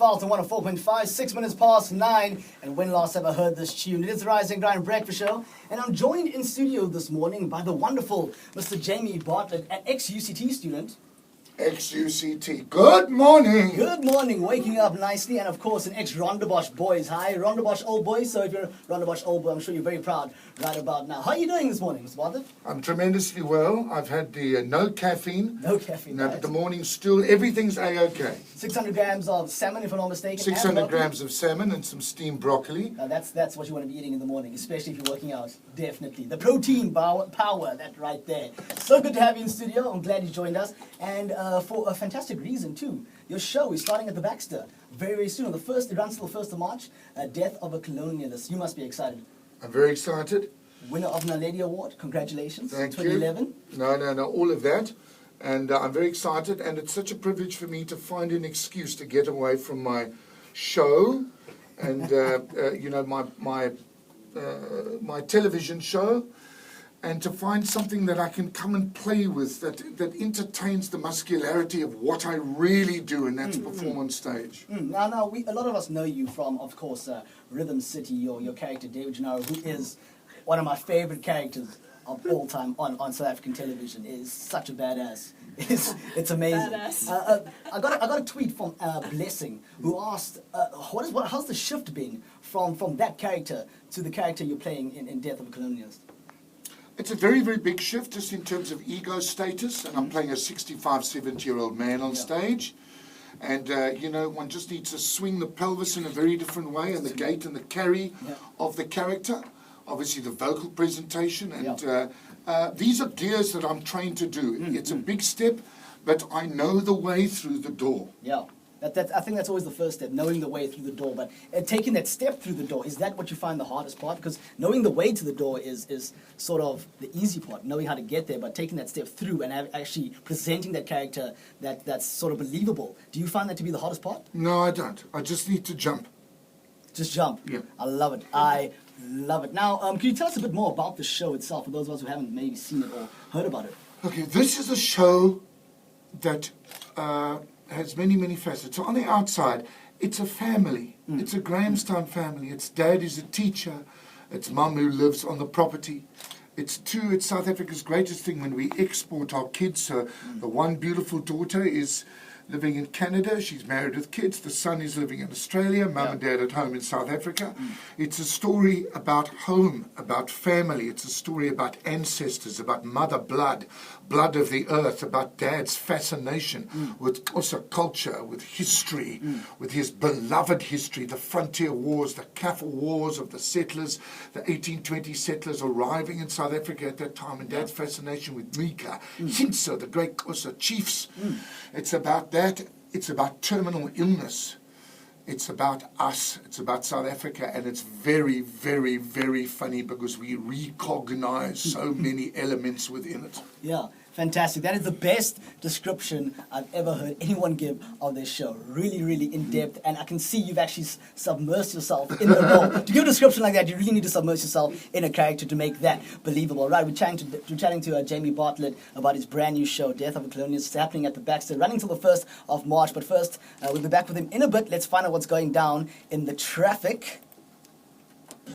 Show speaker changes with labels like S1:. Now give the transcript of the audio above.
S1: Falcon 104.5, 6 minutes past 9. And when last ever heard this tune, it is the Rising Grind Breakfast Show. And I'm joined in studio this morning by the wonderful Mr. Jamie Bartlett, an ex-UCT student.
S2: Ex-UCT. Good morning.
S1: Good morning, waking up nicely, and of course an ex-Rondebosch boys. Hi, Rondebosch old boys. So if you're a Rondebosch old boy, I'm sure you're very proud right about now. How are you doing this morning, Mr. Bartlett?
S2: I'm tremendously well. I've had the no caffeine.
S1: No caffeine,
S2: No,
S1: right?
S2: but the morning stool, everything's A-OK.
S1: 600 grams of salmon, if I'm not mistaken.
S2: 600 grams of salmon and some steamed broccoli.
S1: Now that's what you want to be eating in the morning, especially if you're working out. Definitely. The protein power, that right there. So good to have you in studio. I'm glad you joined us. And for a fantastic reason, too. Your show is starting at the Baxter very, very soon. It runs till the 1st of March. Death of a Colonialist. You must be excited.
S2: I'm very excited.
S1: Winner of an Lady Award. Congratulations.
S2: Thank
S1: 2011.
S2: you. No, all of that. And I'm very excited. And it's such a privilege for me to find an excuse to get away from my show and, my television show, and to find something that I can come and play with that entertains the muscularity of what I really do, and that's perform on stage.
S1: Now, a lot of us know you from, of course, Rhythm City, your character, David Gennaro, who is one of my favorite characters of all time on South African television. Is such a badass. It's amazing. I got a tweet from Blessing, who asked, how's the shift been from that character to the character you're playing in Death of a Colonialist?
S2: It's a very, very big shift just in terms of ego status, and I'm playing a 65, 70-year-old man on stage. And, one just needs to swing the pelvis in a very different way, and the gait and the carry of the character. Obviously, the vocal presentation. And these are gears that I'm trained to do. It's a big step, but I know the way through the door.
S1: Yeah. I think that's always the first step, knowing the way through the door. But taking that step through the door, is that what you find the hardest part? Because knowing the way to the door is sort of the easy part, knowing how to get there. But taking that step through and actually presenting that character that's sort of believable, do you find that to be the hardest part?
S2: No, I don't. I just need to jump.
S1: Just jump.
S2: Yeah.
S1: I love it. I love it. Now, can you tell us a bit more about the show itself, for those of us who haven't maybe seen it or heard about it?
S2: Okay, this is a show that has many, many facets. So on the outside, it's a family. It's a Grahamstown family. Its dad is a teacher. Its mum who lives on the property. It's South Africa's greatest thing when we export our kids. So the one beautiful daughter is living in Canada. She's married with kids. The son is living in Australia. Mum and dad at home in South Africa. It's a story about home, about family. It's a story about ancestors, about mother blood of the earth, about dad's fascination with also culture, with history, with his beloved history, the frontier wars, the Kaffir wars of the settlers, the 1820 settlers arriving in South Africa at that time, and dad's fascination with Mika, Hintsa, the great Xhosa chiefs. It's about that. It's about terminal illness. It's about us. It's about South Africa. And it's very, very, very funny because we recognize so many elements within it.
S1: Yeah, fantastic. That is the best description I've ever heard anyone give of this show. Really, really in-depth. And I can see you've actually submersed yourself in the role. To give a description like that, you really need to submerge yourself in a character to make that believable. Right, we're chatting to Jamie Bartlett about his brand new show, Death of a Colonialist. It's happening at the Baxter, running till the 1st of March. But first, we'll be back with him in a bit. Let's find out what's going down in the traffic.